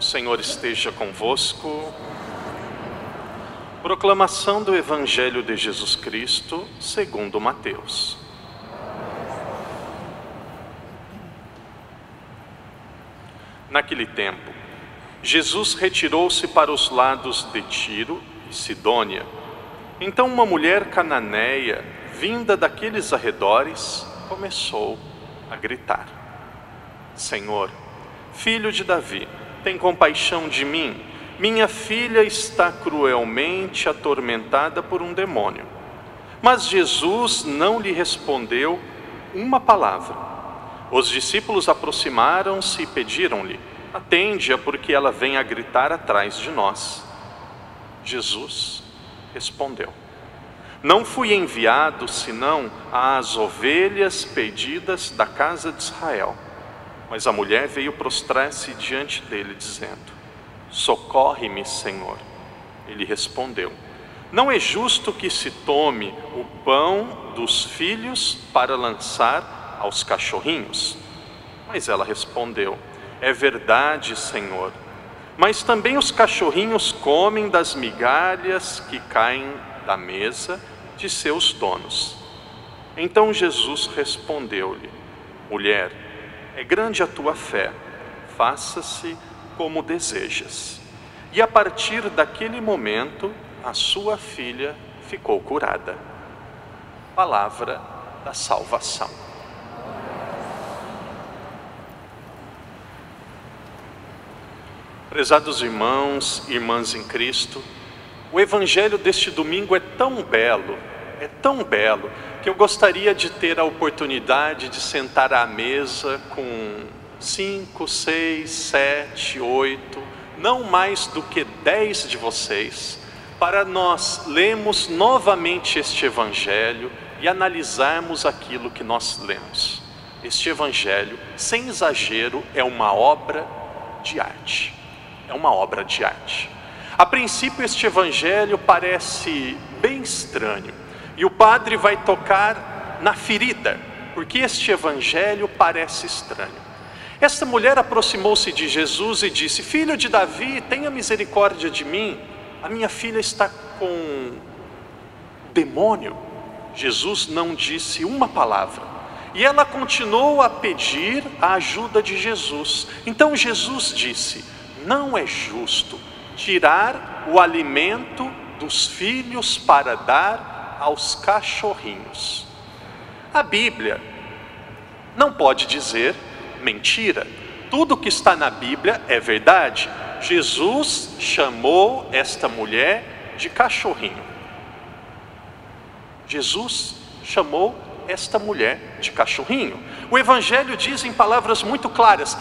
O Senhor esteja convosco. Proclamação do Evangelho de Jesus Cristo, segundo Mateus. Naquele tempo, Jesus retirou-se para os lados de Tiro e Sidônia. Então uma mulher cananeia, vinda daqueles arredores, começou a gritar: Senhor, filho de Davi, tem compaixão de mim. Minha filha está cruelmente atormentada por um demônio. Mas Jesus não lhe respondeu uma palavra. Os discípulos aproximaram-se e pediram-lhe: atende-a, porque ela vem a gritar atrás de nós. Jesus respondeu: não fui enviado senão às ovelhas perdidas da casa de Israel. Mas a mulher veio prostrar-se diante dele, dizendo: socorre-me, Senhor. Ele respondeu: não é justo que se tome o pão dos filhos para lançar aos cachorrinhos. Mas ela respondeu: é verdade, Senhor, mas também os cachorrinhos comem das migalhas que caem da mesa de seus donos. Então Jesus respondeu-lhe: mulher, é grande a tua fé, faça-se como desejas. E a partir daquele momento, a sua filha ficou curada. Palavra da salvação. Prezados irmãos e irmãs em Cristo, o Evangelho deste domingo é tão belo, que eu gostaria de ter a oportunidade de sentar à mesa com 5, 6, 7, 8, não mais do que 10 de vocês, para nós lermos novamente este Evangelho e analisarmos aquilo que nós lemos. Este Evangelho, sem exagero, é uma obra de arte. É uma obra de arte. A princípio, este Evangelho parece bem estranho. E o padre vai tocar na ferida, porque este Evangelho parece estranho. Esta mulher aproximou-se de Jesus e disse: filho de Davi, tenha misericórdia de mim. A minha filha está com demônio. Jesus não disse uma palavra. E ela continuou a pedir a ajuda de Jesus. Então Jesus disse: não é justo tirar o alimento dos filhos para dar aos cachorrinhos. A Bíblia não pode dizer mentira. Tudo que está na Bíblia é verdade. Jesus chamou esta mulher de cachorrinho. Jesus chamou esta mulher de cachorrinho. O Evangelho diz em palavras muito claras: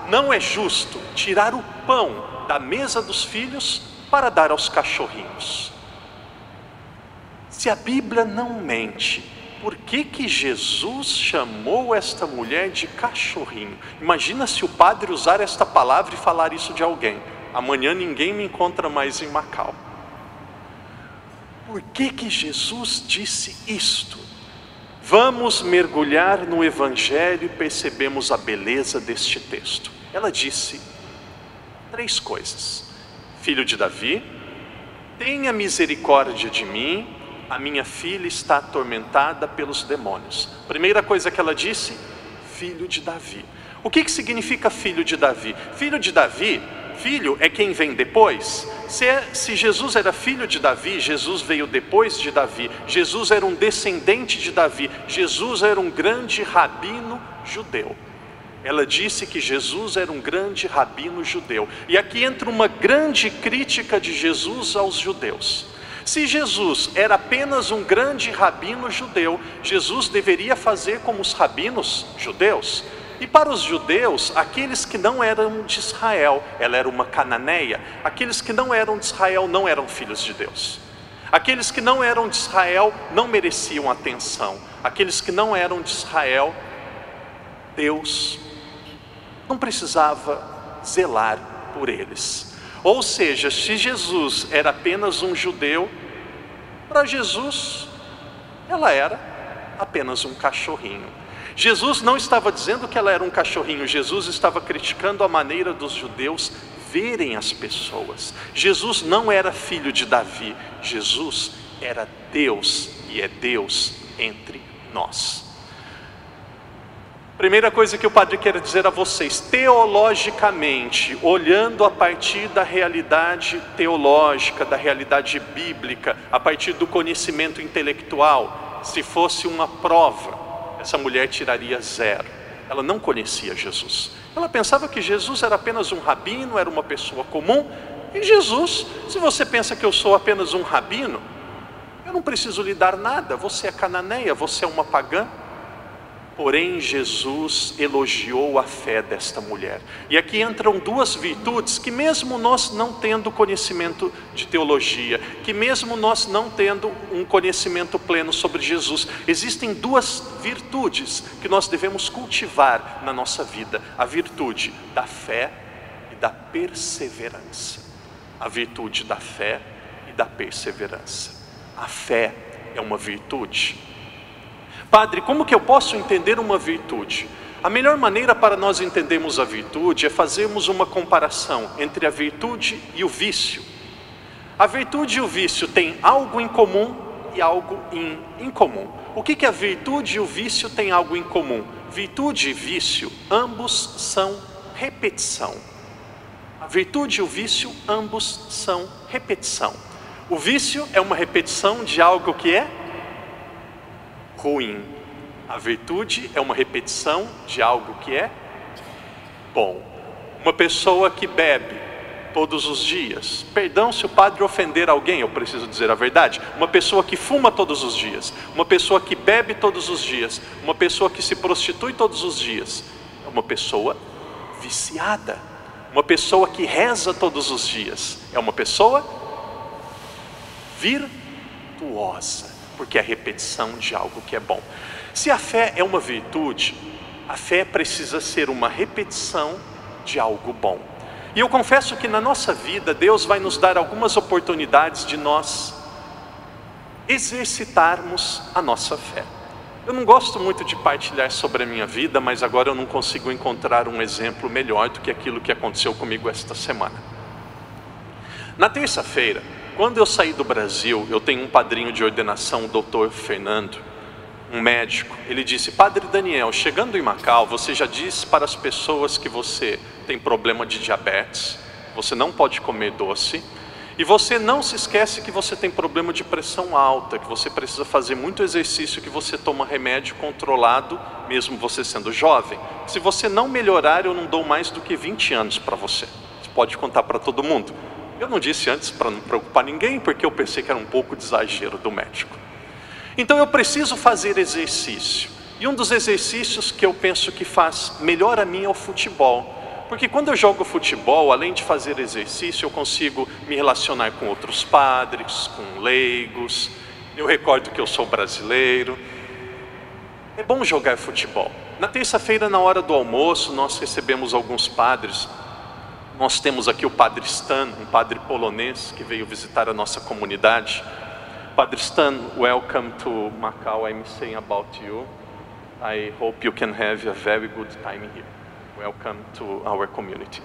não é justo tirar o pão da mesa dos filhos para dar aos cachorrinhos. Se a Bíblia não mente, por que Jesus chamou esta mulher de cachorrinho? Imagina se o padre usar esta palavra e falar isso de alguém: amanhã ninguém me encontra mais em Macau. Por que Jesus disse isto? Vamos mergulhar no Evangelho e percebemos a beleza deste texto. Ela disse 3 coisas: filho de Davi, tenha misericórdia de mim, a minha filha está atormentada pelos demônios. Primeira coisa que ela disse: filho de Davi. O que significa filho de Davi? Filho de Davi, filho é quem vem depois. Se Jesus era filho de Davi, Jesus veio depois de Davi. Jesus era um descendente de Davi. Jesus era um grande rabino judeu. Ela disse que Jesus era um grande rabino judeu. E aqui entra uma grande crítica de Jesus aos judeus. Se Jesus era apenas um grande rabino judeu, Jesus deveria fazer como os rabinos judeus. E para os judeus, aqueles que não eram de Israel, ela era uma cananeia, aqueles que não eram de Israel não eram filhos de Deus. Aqueles que não eram de Israel não mereciam atenção. Aqueles que não eram de Israel, Deus não precisava zelar por eles. Ou seja, se Jesus era apenas um judeu, para Jesus, ela era apenas um cachorrinho. Jesus não estava dizendo que ela era um cachorrinho. Jesus estava criticando a maneira dos judeus verem as pessoas. Jesus não era filho de Davi, Jesus era Deus e é Deus entre nós. Primeira coisa que o padre quer dizer a vocês, teologicamente, olhando a partir da realidade teológica, da realidade bíblica, a partir do conhecimento intelectual, se fosse uma prova, essa mulher tiraria 0. Ela não conhecia Jesus. Ela pensava que Jesus era apenas um rabino, era uma pessoa comum. E Jesus, se você pensa que eu sou apenas um rabino, eu não preciso lhe dar nada, você é cananeia, você é uma pagã. Porém, Jesus elogiou a fé desta mulher. E aqui entram 2 virtudes que mesmo nós não tendo conhecimento de teologia, que mesmo nós não tendo um conhecimento pleno sobre Jesus, existem 2 virtudes que nós devemos cultivar na nossa vida. A virtude da fé e da perseverança. A virtude da fé e da perseverança. A fé é uma virtude. Padre, como que eu posso entender uma virtude? A melhor maneira para nós entendermos a virtude é fazermos uma comparação entre a virtude e o vício. A virtude e o vício têm algo em comum e algo em incomum. O que a virtude e o vício têm algo em comum? Virtude e vício, ambos são repetição. A virtude e o vício, ambos são repetição. O vício é uma repetição de algo que é ruim. A virtude é uma repetição de algo que é bom. Uma pessoa que bebe todos os dias, perdão se o padre ofender alguém, eu preciso dizer a verdade. Uma pessoa que fuma todos os dias, uma pessoa que bebe todos os dias, uma pessoa que se prostitui todos os dias, é uma pessoa viciada. Uma pessoa que reza todos os dias, é uma pessoa virtuosa, porque é a repetição de algo que é bom. Se a fé é uma virtude, a fé precisa ser uma repetição de algo bom. E eu confesso que na nossa vida, Deus vai nos dar algumas oportunidades de nós exercitarmos a nossa fé. Eu não gosto muito de partilhar sobre a minha vida, mas agora eu não consigo encontrar um exemplo melhor do que aquilo que aconteceu comigo esta semana. Na terça-feira, quando eu saí do Brasil, eu tenho um padrinho de ordenação, o doutor Fernando, um médico. Ele disse: Padre Daniel, chegando em Macau, você já disse para as pessoas que você tem problema de diabetes, você não pode comer doce, e você não se esquece que você tem problema de pressão alta, que você precisa fazer muito exercício, que você toma remédio controlado, mesmo você sendo jovem. Se você não melhorar, eu não dou mais do que 20 anos para você. Você pode contar para todo mundo. Eu não disse antes para não preocupar ninguém, porque eu pensei que era um pouco de exagero do médico. Então eu preciso fazer exercício. E um dos exercícios que eu penso que faz melhor a mim é o futebol. Porque quando eu jogo futebol, além de fazer exercício, eu consigo me relacionar com outros padres, com leigos. Eu recordo que eu sou brasileiro. É bom jogar futebol. Na terça-feira, na hora do almoço, nós recebemos alguns padres. Nós temos aqui o Padre Stan, um padre polonês que veio visitar a nossa comunidade. Padre Stan, welcome to Macau. I'm saying about you. I hope you can have a very good time here. Welcome to our community.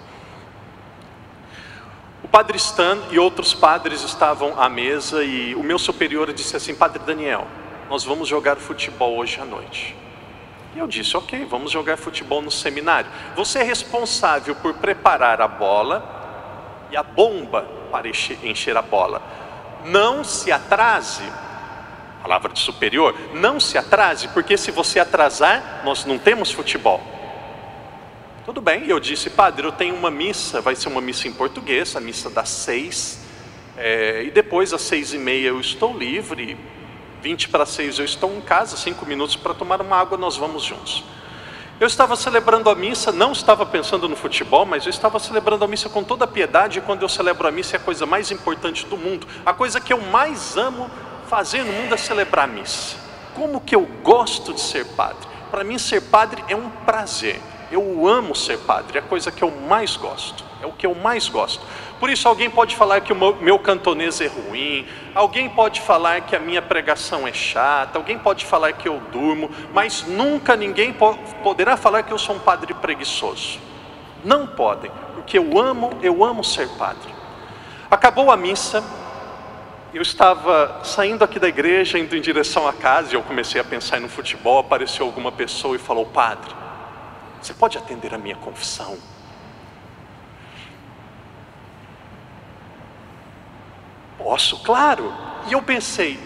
O Padre Stan e outros padres estavam à mesa e o meu superior disse assim: Padre Daniel, nós vamos jogar futebol hoje à noite. E eu disse: ok, vamos jogar futebol no seminário. Você é responsável por preparar a bola e a bomba para encher a bola. Não se atrase, palavra de superior, não se atrase, porque se você atrasar, nós não temos futebol. Tudo bem, eu disse: padre, eu tenho uma missa, vai ser uma missa em português, a missa das 6, e depois às 6h30 eu estou livre, 5:50 eu estou em casa, 5 minutos para tomar uma água, nós vamos juntos. Eu estava celebrando a missa, não estava pensando no futebol, mas eu estava celebrando a missa com toda a piedade, e quando eu celebro a missa é a coisa mais importante do mundo. A coisa que eu mais amo fazer no mundo é celebrar a missa. Como que eu gosto de ser padre. Para mim ser padre é um prazer. Eu amo ser padre, é a coisa que eu mais gosto. É o que eu mais gosto. Por isso alguém pode falar que o meu cantonês é ruim, alguém pode falar que a minha pregação é chata, alguém pode falar que eu durmo, mas nunca ninguém poderá falar que eu sou um padre preguiçoso. Não podem, porque eu amo ser padre. Acabou a missa, eu estava saindo aqui da igreja, indo em direção à casa, e eu comecei a pensar no futebol. Apareceu alguma pessoa e falou: padre, você pode atender a minha confissão? Posso, claro. E eu pensei,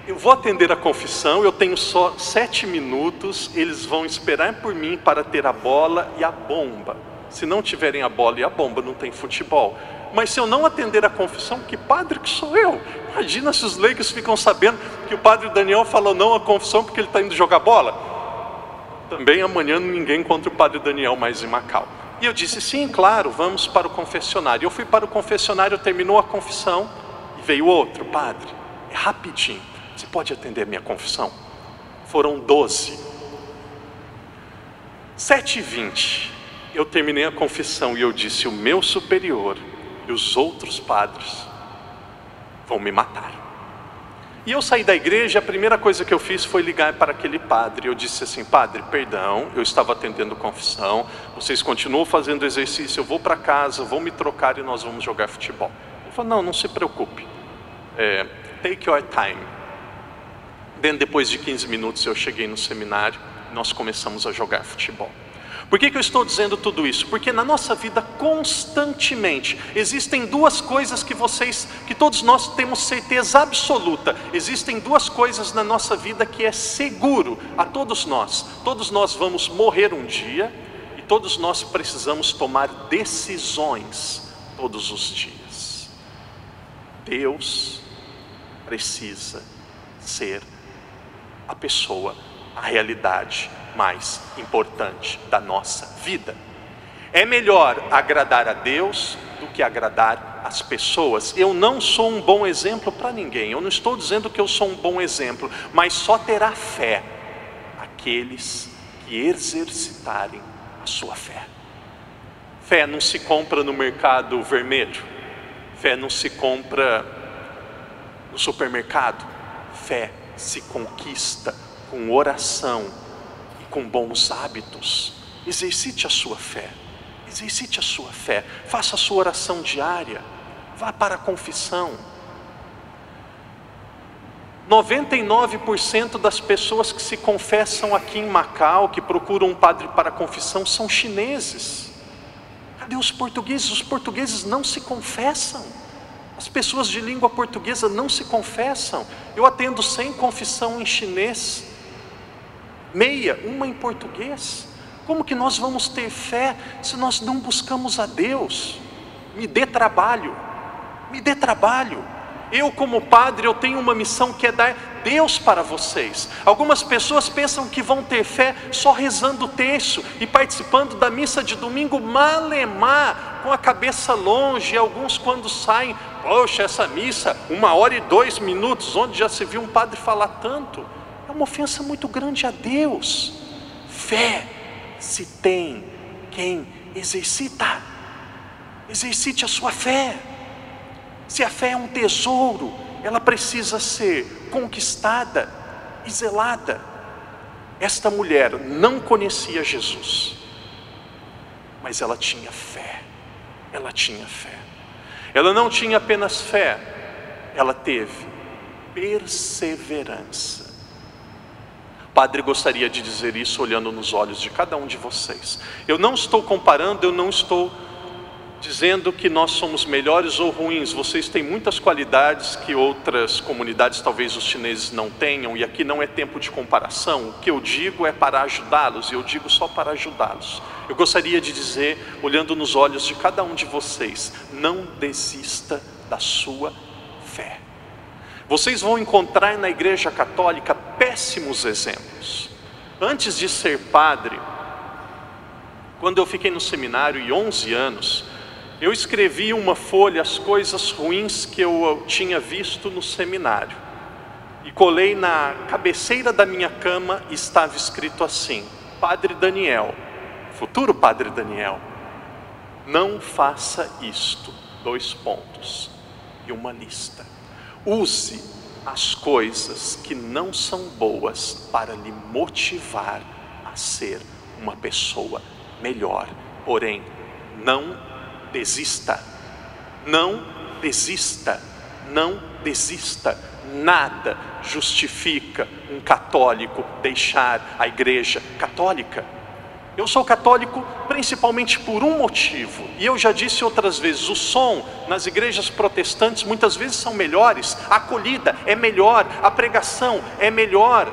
eu vou atender a confissão, eu tenho só 7 minutos, eles vão esperar por mim para ter a bola e a bomba. Se não tiverem a bola e a bomba, não tem futebol. Mas se eu não atender a confissão, que padre que sou eu? Imagina se os leigos ficam sabendo que o padre Daniel falou não à confissão porque ele está indo jogar bola. Também amanhã ninguém encontra o padre Daniel mais em Macau. E eu disse, sim, claro, vamos para o confessionário. Eu fui para o confessionário, terminou a confissão, e veio outro: padre, é rapidinho, você pode atender a minha confissão? Foram 12. 7h20, eu terminei a confissão e eu disse, o meu superior e os outros padres vão me matar. E eu saí da igreja, a primeira coisa que eu fiz foi ligar para aquele padre. Eu disse assim: padre, perdão, eu estava atendendo confissão, vocês continuam fazendo exercício, eu vou para casa, vou me trocar e nós vamos jogar futebol. Ele falou: não se preocupe, take your time. Depois de 15 minutos eu cheguei no seminário, nós começamos a jogar futebol. Por que eu estou dizendo tudo isso? Porque na nossa vida constantemente existem duas coisas que todos nós temos certeza absoluta. Existem duas coisas na nossa vida que é seguro a todos nós. Todos nós vamos morrer um dia e todos nós precisamos tomar decisões todos os dias. Deus precisa ser a pessoa, a realidade mais importante da nossa vida. É melhor agradar a Deus do que agradar as pessoas. Eu não sou um bom exemplo para ninguém. Eu não estou dizendo que eu sou um bom exemplo, mas só terá fé aqueles que exercitarem a sua fé. Fé não se compra no mercado vermelho. Fé não se compra no supermercado. Fé se conquista com oração, com bons hábitos. Exercite a sua fé, exercite a sua fé, faça a sua oração diária, vá para a confissão. 99% das pessoas que se confessam aqui em Macau, que procuram um padre para a confissão, são chineses. Cadê os portugueses? Os portugueses não se confessam. As pessoas de língua portuguesa não se confessam. Eu atendo 100 confissão em chinês, uma em português. Como que nós vamos ter fé se nós não buscamos a Deus? Me dê trabalho, me dê trabalho. Eu como padre, eu tenho uma missão que é dar Deus para vocês. Algumas pessoas pensam que vão ter fé só rezando o terço e participando da missa de domingo malemar, com a cabeça longe. E alguns quando saem, poxa, essa missa, 1h02, onde já se viu um padre falar tanto? É uma ofensa muito grande a Deus. Fé se tem quem exercita. Exercite a sua fé. Se a fé é um tesouro, ela precisa ser conquistada e zelada. Esta mulher não conhecia Jesus, mas ela tinha fé. Ela tinha fé. Ela não tinha apenas fé, ela teve perseverança. Padre, gostaria de dizer isso olhando nos olhos de cada um de vocês. Eu não estou comparando, eu não estou dizendo que nós somos melhores ou ruins. Vocês têm muitas qualidades que outras comunidades, talvez os chineses, não tenham. E aqui não é tempo de comparação. O que eu digo é para ajudá-los, e eu digo só para ajudá-los. Eu gostaria de dizer, olhando nos olhos de cada um de vocês, não desista da sua fé. Vocês vão encontrar na Igreja Católica péssimos exemplos. Antes de ser padre, quando eu fiquei no seminário e 11 anos, eu escrevi uma folha as coisas ruins que eu tinha visto no seminário. E colei na cabeceira da minha cama e estava escrito assim: Padre Daniel, futuro Padre Daniel, não faça isto, 2 pontos e uma lista. Use as coisas que não são boas para lhe motivar a ser uma pessoa melhor. Porém, Não desista, não desista, não desista. Nada justifica um católico deixar a igreja católica. Eu sou católico principalmente por um motivo, e eu já disse outras vezes, o som nas igrejas protestantes muitas vezes são melhores, a acolhida é melhor, a pregação é melhor,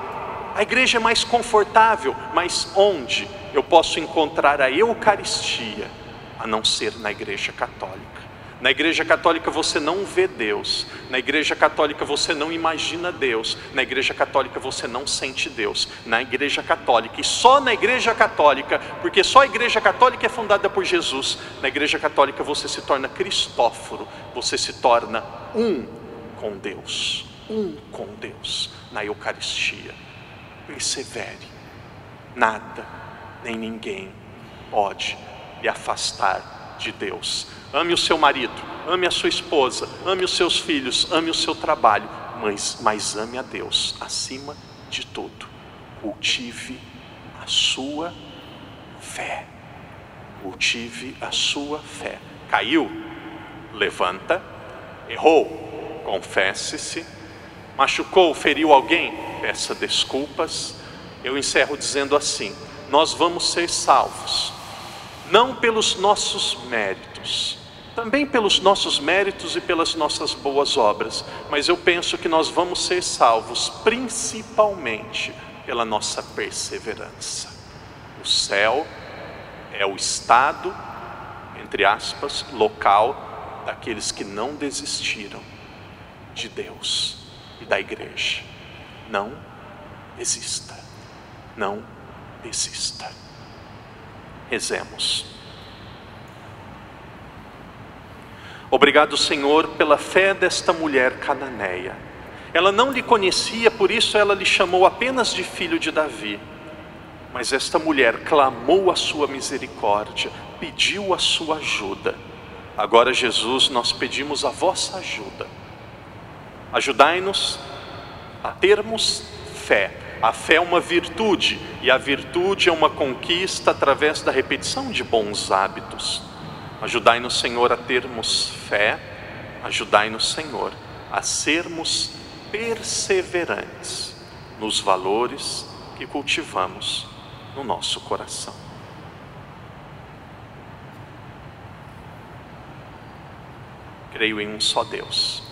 a igreja é mais confortável, mas onde eu posso encontrar a Eucaristia, a não ser na igreja católica? Na igreja católica você não vê Deus, na igreja católica você não imagina Deus, na igreja católica você não sente Deus, na igreja católica, e só na igreja católica, porque só a igreja católica é fundada por Jesus, na igreja católica você se torna Cristóforo, você se torna um com Deus, na Eucaristia. Persevere, nada nem ninguém pode lhe afastar de Deus. Ame o seu marido, ame a sua esposa, ame os seus filhos, ame o seu trabalho, mas ame a Deus acima de tudo. Cultive a sua fé. Cultive a sua fé. Caiu? Levanta. Errou? Confesse-se. Machucou, feriu alguém? Peça desculpas. Eu encerro dizendo assim: nós vamos ser salvos, não pelos nossos méritos, também pelos nossos méritos e pelas nossas boas obras, mas eu penso que nós vamos ser salvos principalmente pela nossa perseverança. O céu é o estado, entre aspas, local daqueles que não desistiram de Deus e da igreja. Não desista, não desista. Rezemos. Obrigado, Senhor, pela fé desta mulher cananeia. Ela não lhe conhecia, por isso ela lhe chamou apenas de filho de Davi. Mas esta mulher clamou a sua misericórdia, pediu a sua ajuda. Agora, Jesus, nós pedimos a vossa ajuda. Ajudai-nos a termos fé. A fé é uma virtude, e a virtude é uma conquista através da repetição de bons hábitos. Ajudai-nos, Senhor, a termos fé. Ajudai-nos, Senhor, a sermos perseverantes nos valores que cultivamos no nosso coração. Creio em um só Deus,